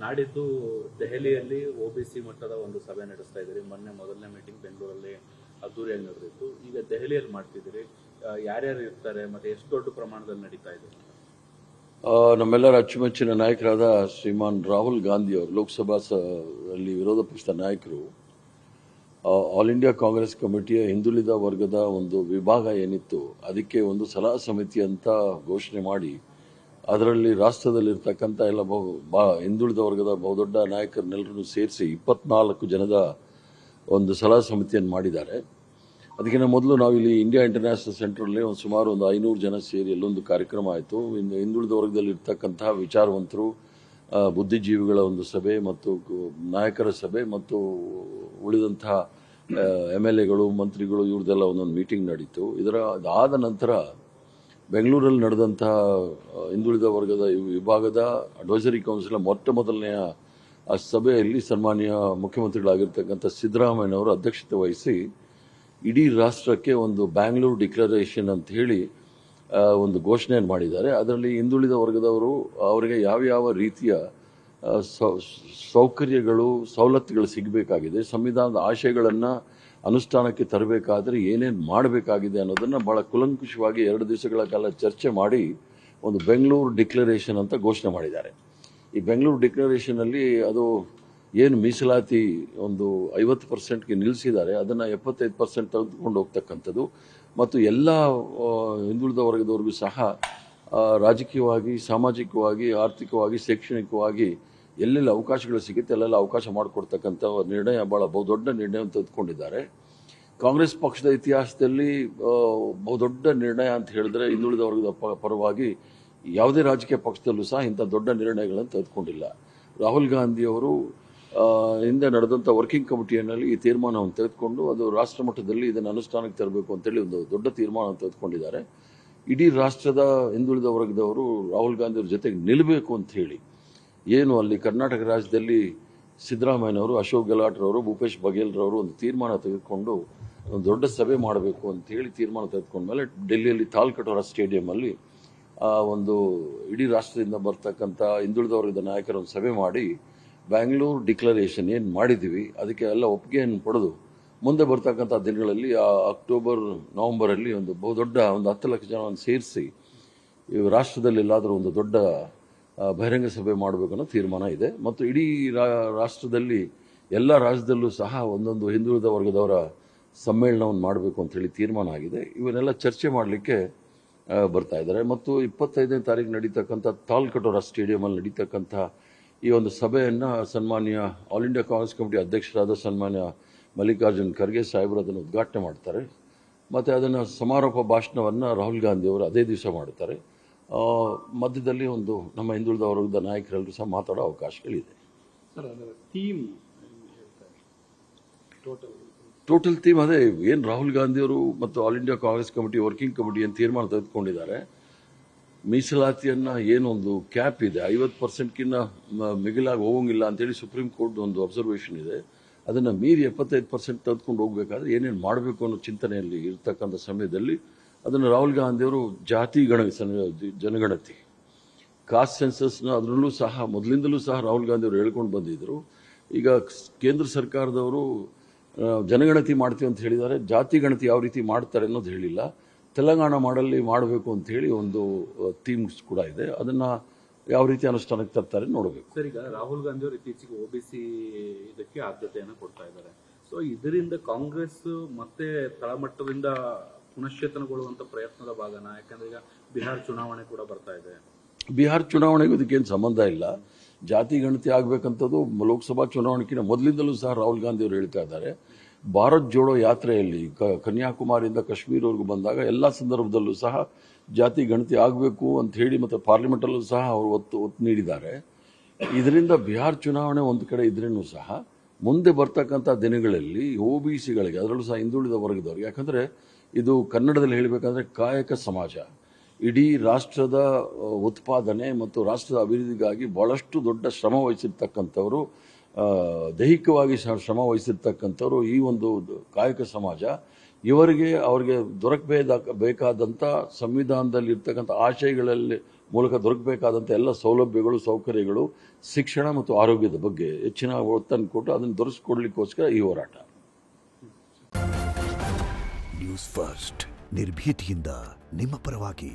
ನಾಡಿದ್ದು ದೆಹಲಿಯಲ್ಲಿ ಒಬಿಸಿ ಮಟ್ಟದ ಒಂದು ಸಭೆ ನಡೆಸ್ತಾ ಇದ್ದೀರಿ. ಮೊನ್ನೆ ಮೊದಲನೇ ಮೀಟಿಂಗ್ ಬೆಂಗಳೂರಲ್ಲಿ ಅದ್ದೂರಿಯಾಗಿ ನಡೆದಿತ್ತು. ಈಗ ದೆಹಲಿಯಲ್ಲಿ ಮಾಡ್ತಿದ್ದೀರಿ. ಯಾರ್ಯಾರು ಇರ್ತಾರೆ ಮತ್ತೆ ಎಷ್ಟು ದೊಡ್ಡ ಪ್ರಮಾಣದಲ್ಲಿ ನಡೀತಾ ಇದೆ? ನಮ್ಮೆಲ್ಲರ ಅಚ್ಚುಮೆಚ್ಚಿನ ನಾಯಕರಾದ ಶ್ರೀಮಾನ್ ರಾಹುಲ್ ಗಾಂಧಿ ಅವರು ಲೋಕಸಭಾ ವಿರೋಧ ಪಕ್ಷದ ನಾಯಕರು ಆಲ್ ಇಂಡಿಯಾ ಕಾಂಗ್ರೆಸ್ ಕಮಿಟಿಯ ಹಿಂದುಳಿದ ವರ್ಗದ ಒಂದು ವಿಭಾಗ ಏನಿತ್ತು ಅದಕ್ಕೆ ಒಂದು ಸಲಹಾ ಸಮಿತಿ ಅಂತ ಘೋಷಣೆ ಮಾಡಿ ಅದರಲ್ಲಿ ರಾಷ್ಟ್ರದಲ್ಲಿರ್ತಕ್ಕಂಥ ಎಲ್ಲ ಹಿಂದುಳಿದ ವರ್ಗದ ಬಹುದೊಡ್ಡ ನಾಯಕರನ್ನೆಲ್ಲರನ್ನು ಸೇರಿಸಿ 24 ಜನದ ಒಂದು ಸಲಹಾ ಸಮಿತಿಯನ್ನು ಮಾಡಿದ್ದಾರೆ. ಅದಕ್ಕಿಂತ ಮೊದಲು ನಾವು ಇಲ್ಲಿ ಇಂಡಿಯಾ ಇಂಟರ್ನ್ಯಾಷನಲ್ ಸೆಂಟರಲ್ಲಿ ಸುಮಾರು ಒಂದು 500 ಜನ ಸೇರಿ ಎಲ್ಲೊಂದು ಕಾರ್ಯಕ್ರಮ ಆಯಿತು. ಹಿಂದುಳಿದ ವರ್ಗದಲ್ಲಿ ಇರ್ತಕ್ಕಂತಹ ವಿಚಾರವಂತರು, ಬುದ್ಧಿಜೀವಿಗಳ ಒಂದು ಸಭೆ ಮತ್ತು ನಾಯಕರ ಸಭೆ ಮತ್ತು ಉಳಿದಂತಹ MLAಗಳು, ಮಂತ್ರಿಗಳು ಇವ್ರದೆಲ್ಲ ಒಂದೊಂದು ಮೀಟಿಂಗ್ ನಡೀತು. ಅದಾದ ನಂತರ ಬೆಂಗಳೂರಲ್ಲಿ ನಡೆದಂತಹ ಹಿಂದುಳಿದ ವರ್ಗದ ವಿಭಾಗದ ಅಡ್ವೈಸರಿ ಕೌನ್ಸಿಲ್ ಮೊದಲನೆಯ ಆ ಸಭೆಯಲ್ಲಿ ಸನ್ಮಾನ್ಯ ಮುಖ್ಯಮಂತ್ರಿಗಳಾಗಿರ್ತಕ್ಕಂಥ ಸಿದ್ದರಾಮಯ್ಯನವರು ಅಧ್ಯಕ್ಷತೆ ವಹಿಸಿ ಇಡೀ ರಾಷ್ಟ್ರಕ್ಕೆ ಒಂದು ಬ್ಯಾಂಗ್ಳೂರು ಡಿಕ್ಲರೇಷನ್ ಅಂತ ಹೇಳಿ ಒಂದು ಘೋಷಣೆಯನ್ನು ಮಾಡಿದ್ದಾರೆ. ಅದರಲ್ಲಿ ಹಿಂದುಳಿದ ವರ್ಗದವರು ಅವರಿಗೆ ಯಾವ ರೀತಿಯ ಸೌಕರ್ಯಗಳು, ಸವಲತ್ತುಗಳು ಸಿಗಬೇಕಾಗಿದೆ, ಸಂವಿಧಾನದ ಆಶಯಗಳನ್ನು ಅನುಷ್ಠಾನಕ್ಕೆ ತರಬೇಕಾದ್ರೆ ಏನೇನು ಮಾಡಬೇಕಾಗಿದೆ ಅನ್ನೋದನ್ನು ಬಹಳ ಕುಲಂಕುಷವಾಗಿ 2 ದಿವಸಗಳ ಕಾಲ ಚರ್ಚೆ ಮಾಡಿ ಒಂದು ಬೆಂಗಳೂರು ಡಿಕ್ಲರೇಷನ್ ಅಂತ ಘೋಷಣೆ ಮಾಡಿದ್ದಾರೆ. ಈ ಬೆಂಗಳೂರು ಡಿಕ್ಲರೇಷನ್ ಅಲ್ಲಿ ಅದು ಏನು ಮೀಸಲಾತಿ ಒಂದು 50%ಗೆ ನಿಲ್ಲಿಸಿದ್ದಾರೆ ಅದನ್ನು 75% ತೆಗೆದುಕೊಂಡು ಹೋಗ್ತಕ್ಕಂಥದ್ದು ಮತ್ತು ಎಲ್ಲ ಹಿಂದುಳಿದ ವರ್ಗದವರಿಗೂ ಸಹ ರಾಜಕೀಯವಾಗಿ, ಸಾಮಾಜಿಕವಾಗಿ, ಆರ್ಥಿಕವಾಗಿ, ಶೈಕ್ಷಣಿಕವಾಗಿ ಎಲ್ಲೆಲ್ಲ ಅವಕಾಶಗಳು ಸಿಗುತ್ತೆ ಅಲ್ಲೆಲ್ಲ ಅವಕಾಶ ಮಾಡಿಕೊಡ್ತಕ್ಕಂಥ ನಿರ್ಣಯ ಬಹಳ ಬಹುದೊಡ್ಡ ನಿರ್ಣಯವನ್ನು ತೆಗೆದುಕೊಂಡಿದ್ದಾರೆ. ಕಾಂಗ್ರೆಸ್ ಪಕ್ಷದ ಇತಿಹಾಸದಲ್ಲಿ ಬಹುದೊಡ್ಡ ನಿರ್ಣಯ ಅಂತ ಹೇಳಿದ್ರೆ ಹಿಂದುಳಿದ ವರ್ಗದ ಪರವಾಗಿ ಯಾವುದೇ ರಾಜಕೀಯ ಪಕ್ಷದಲ್ಲೂ ಸಹ ಇಂಥ ದೊಡ್ಡ ನಿರ್ಣಯಗಳನ್ನು ತೆಗೆದುಕೊಂಡಿಲ್ಲ. ರಾಹುಲ್ ಗಾಂಧಿ ಅವರು ಹಿಂದೆ ನಡೆದಂಥ ವರ್ಕಿಂಗ್ ಕಮಿಟಿಯಲ್ಲಿ ಈ ತೀರ್ಮಾನವನ್ನು ತೆಗೆದುಕೊಂಡು ಅದು ರಾಷ್ಟ್ರ ಮಟ್ಟದಲ್ಲಿ ಇದನ್ನು ಅನುಷ್ಠಾನಕ್ಕೆ ತರಬೇಕು ಅಂತೇಳಿ ಒಂದು ದೊಡ್ಡ ತೀರ್ಮಾನವನ್ನು ತೆಗೆದುಕೊಂಡಿದ್ದಾರೆ. ಇಡೀ ರಾಷ್ಟ್ರದ ಹಿಂದುಳಿದ ವರ್ಗದವರು ರಾಹುಲ್ ಗಾಂಧಿ ಅವ್ರ ಜೊತೆಗೆ ನಿಲ್ಲಬೇಕು ಅಂತ ಹೇಳಿ ಏನು ಅಲ್ಲಿ ಕರ್ನಾಟಕ ರಾಜ್ಯದಲ್ಲಿ ಸಿದ್ದರಾಮಯ್ಯನವರು, ಅಶೋಕ್ ಗೆಹ್ಲೋಟ್ರವರು, ಭೂಪೇಶ್ ಬಘೇಲ್ರವರು ಒಂದು ತೀರ್ಮಾನ ತೆಗೆದುಕೊಂಡು ಒಂದು ದೊಡ್ಡ ಸಭೆ ಮಾಡಬೇಕು ಅಂತ ಹೇಳಿ ತೀರ್ಮಾನ ತೆಗೆದುಕೊಂಡ್ಮೇಲೆ ಡೆಲ್ಲಿಯಲ್ಲಿ ತಾಲ್ಕಟೋರಾ ಸ್ಟೇಡಿಯಂಲ್ಲಿ ಒಂದು ಇಡೀ ರಾಷ್ಟ್ರದಿಂದ ಬರ್ತಕ್ಕಂಥ ಹಿಂದುಳಿದ ವರ್ಗದ ನಾಯಕರ ಒಂದು ಸಭೆ ಮಾಡಿ ಬ್ಯಾಂಗ್ಳೂರು ಡಿಕ್ಲರೇಷನ್ ಏನು ಮಾಡಿದ್ದೀವಿ ಅದಕ್ಕೆ ಎಲ್ಲ ಒಪ್ಪಿಗೆಯನ್ನು ಪಡೆದು ಮುಂದೆ ಬರ್ತಕ್ಕಂಥ ದಿನಗಳಲ್ಲಿ ಅಕ್ಟೋಬರ್, ನವೆಂಬರಲ್ಲಿ ಒಂದು ಬಹುದೊಡ್ಡ ಒಂದು 10 ಲಕ್ಷ ಜನವನ್ನು ಸೇರಿಸಿ ರಾಷ್ಟ್ರದಲ್ಲೆಲ್ಲಾದರೂ ಒಂದು ದೊಡ್ಡ ಬಹಿರಂಗ ಸಭೆ ಮಾಡಬೇಕು ಅನ್ನೋ ತೀರ್ಮಾನ ಇದೆ. ಮತ್ತು ಇಡೀ ರಾಷ್ಟ್ರದಲ್ಲಿ ಎಲ್ಲ ರಾಜ್ಯದಲ್ಲೂ ಸಹ ಒಂದೊಂದು ಹಿಂದುಳಿದ ವರ್ಗದವರ ಸಮ್ಮೇಳನವನ್ನು ಮಾಡಬೇಕು ಅಂತ ಹೇಳಿ ತೀರ್ಮಾನ ಆಗಿದೆ. ಇವನ್ನೆಲ್ಲ ಚರ್ಚೆ ಮಾಡಲಿಕ್ಕೆ ಬರ್ತಾ ಇದ್ದಾರೆ. ಮತ್ತು 25ನೇ ತಾರೀಕು ನಡೀತಕ್ಕಂಥ ತಾಲ್ಕಟೋರಾ ಸ್ಟೇಡಿಯಂಲ್ಲಿ ನಡೀತಕ್ಕಂಥ ಈ ಒಂದು ಸಭೆಯನ್ನು ಸನ್ಮಾನ್ಯ ಆಲ್ ಇಂಡಿಯಾ ಕಾಂಗ್ರೆಸ್ ಕಮಿಟಿ ಅಧ್ಯಕ್ಷರಾದ ಸನ್ಮಾನ್ಯ ಮಲ್ಲಿಕಾರ್ಜುನ್ ಖರ್ಗೆ ಸಾಹೇಬರು ಅದನ್ನು ಉದ್ಘಾಟನೆ ಮಾಡ್ತಾರೆ. ಮತ್ತು ಅದನ್ನು ಸಮಾರೋಪ ಭಾಷಣವನ್ನು ರಾಹುಲ್ ಗಾಂಧಿ ಅವರು ಅದೇ ದಿವಸ ಮಾಡ್ತಾರೆ. ಮಧ್ಯದಲ್ಲಿ ಒಂದು ನಮ್ಮ ಹಿಂದುಳಿದ ವರ್ಗದ ನಾಯಕರೆಲ್ಲರೂ ಸಹ ಮಾತಾಡೋ ಅವಕಾಶಗಳಿದೆ. ಟೋಟಲ್ ಥೀಮ್ ಅದೇ ಏನು ರಾಹುಲ್ ಗಾಂಧಿ ಅವರು ಮತ್ತು all India Congress committee working committee ಏನು ತೀರ್ಮಾನ ತೆಗೆದುಕೊಂಡಿದ್ದಾರೆ. ಮೀಸಲಾತಿಯನ್ನು ಏನೊಂದು ಕ್ಯಾಪ್ ಇದೆ, 50%ಗಿನ್ನ ಮಿಗಿಲಾಗಿ ಹೋಗಂಗಿಲ್ಲ ಅಂತೇಳಿ ಸುಪ್ರೀಂ ಕೋರ್ಟ್ ಒಂದು ಅಬ್ಸರ್ವೇಷನ್ ಇದೆ. ಅದನ್ನು ಮೀರಿ 75% ತೆಗೆದುಕೊಂಡು ಹೋಗಬೇಕಾದ್ರೆ ಏನೇನು ಮಾಡಬೇಕು ಅನ್ನೋ ಚಿಂತನೆಯಲ್ಲಿ ಇರ್ತಕ್ಕಂಥ ಸಮಯದಲ್ಲಿ ಅದನ್ನು ರಾಹುಲ್ ಗಾಂಧಿಯವರು ಜಾತಿ ಜನಗಣತಿ, ಕಾಸ್ಟ್ ಸೆನ್ಸಸ್ನ ಅದರಲ್ಲೂ ಸಹ ಮೊದಲಿಂದಲೂ ಸಹ ರಾಹುಲ್ ಗಾಂಧಿ ಅವರು ಹೇಳ್ಕೊಂಡು ಬಂದಿದ್ದರು. ಈಗ ಕೇಂದ್ರ ಸರ್ಕಾರದವರು ಜನಗಣತಿ ಮಾಡ್ತೀವಿ ಅಂತ ಹೇಳಿದ್ದಾರೆ, ಜಾತಿ ಗಣತಿ ಯಾವ ರೀತಿ ಮಾಡ್ತಾರೆ ಅನ್ನೋದು ಹೇಳಿಲ್ಲ. ತೆಲಂಗಾಣ ಮಾಡಲ್ಲಿ ಮಾಡಬೇಕು ಅಂತ ಹೇಳಿ ಒಂದು ಥೀಮ್ಸ್ ಕೂಡ ಇದೆ. ಅದನ್ನು ಯಾವ ರೀತಿ ಅನುಷ್ಠಾನಕ್ಕೆ ತರ್ತಾರೆ ನೋಡಬೇಕು. ಸರ್, ಈಗ ರಾಹುಲ್ ಗಾಂಧಿ ಅವರು ಇತ್ತೀಚೆಗೆ ಒಬಿಸಿ ಇದಕ್ಕೆ ಆದ್ಯತೆಯನ್ನು ಕೊಡ್ತಾ ಇದ್ದಾರೆ. ಸೊ ಇದರಿಂದ ಕಾಂಗ್ರೆಸ್ ಮತ್ತೆ ತಳಮಟ್ಟದಿಂದ ಪುನಶ್ಚೇತನಗೊಳ್ಳುವಂತ ಪ್ರಯತ್ನದ ಭಾಗನ? ಯಾಕಂದ್ರೆ ಈಗ ಬಿಹಾರ ಚುನಾವಣೆ ಕೂಡ ಬರ್ತಾ ಇದೆ. ಬಿಹಾರ ಚುನಾವಣೆಗೂ ಇದಕ್ಕೇನು ಸಂಬಂಧ ಇಲ್ಲ. ಜಾತಿ ಗಣತಿ ಆಗಬೇಕಂತದ್ದು ಲೋಕಸಭಾ ಚುನಾವಣೆಗಿಂತ ಮೊದಲಿಂದಲೂ ಸಹ ರಾಹುಲ್ ಗಾಂಧಿ ಅವರು ಹೇಳ್ತಾ ಇದ್ದಾರೆ. ಭಾರತ್ ಜೋಡೋ ಯಾತ್ರೆಯಲ್ಲಿ ಕನ್ಯಾಕುಮಾರಿಯಿಂದ ಕಾಶ್ಮೀರವರೆಗೂ ಬಂದಾಗ ಎಲ್ಲ ಸಂದರ್ಭದಲ್ಲೂ ಸಹ ಜಾತಿ ಗಣತಿ ಆಗಬೇಕು ಅಂತ ಹೇಳಿ ಮತ್ತು ಪಾರ್ಲಿಮೆಂಟಲ್ಲೂ ಸಹ ಅವರು ಒತ್ತು ನೀಡಿದ್ದಾರೆ. ಇದರಿಂದ ಬಿಹಾರ ಚುನಾವಣೆ ಒಂದು ಕಡೆ ಇದ್ರೂ ಸಹ ಮುಂದೆ ಬರ್ತಕ್ಕಂಥ ದಿನಗಳಲ್ಲಿ OBCಗಳಿಗೆ, ಅದರಲ್ಲೂ ಸಹ ಹಿಂದುಳಿದ ವರ್ಗದವ್ರಿಗೆ, ಯಾಕಂದರೆ ಇದು ಕನ್ನಡದಲ್ಲಿ ಹೇಳಬೇಕಂದ್ರೆ ಕಾಯಕ ಸಮಾಜ ಇಡೀ ರಾಷ್ಟ್ರದ ಉತ್ಪಾದನೆ ಮತ್ತು ರಾಷ್ಟ್ರದ ಅಭಿವೃದ್ಧಿಗಾಗಿ ಬಹಳಷ್ಟು ದೊಡ್ಡ ಶ್ರಮ ವಹಿಸಿರ್ತಕ್ಕಂಥವರು, ದೈಹಿಕವಾಗಿ ಶ್ರಮ ವಹಿಸಿರ್ತಕ್ಕಂಥವ್ರು ಈ ಒಂದು ಕಾಯಕ ಸಮಾಜ ಅವ್ರಿಗೆ ಬೇಕಾದಂಥ ಸಂವಿಧಾನದಲ್ಲಿ ಇರ್ತಕ್ಕಂಥ ಆಶಯಗಳಲ್ಲಿ ಮೂಲಕ ದೊರಕಬೇಕಾದಂಥ ಎಲ್ಲ ಸೌಲಭ್ಯಗಳು, ಸೌಕರ್ಯಗಳು, ಶಿಕ್ಷಣ ಮತ್ತು ಆರೋಗ್ಯದ ಬಗ್ಗೆ ಹೆಚ್ಚಿನ ಒತ್ತನ್ನು ಕೊಟ್ಟು ಅದನ್ನು ದೊರಕಿಸ್ಕೊಡ್ಲಿಕ್ಕೋಸ್ಕರ ಈ ಹೋರಾಟ. ನ್ಯೂಸ್ ಫಸ್ಟ್, ನಿರ್ಭೀತಿಯಿಂದ ನಿಮ್ಮ ಪರವಾಗಿ.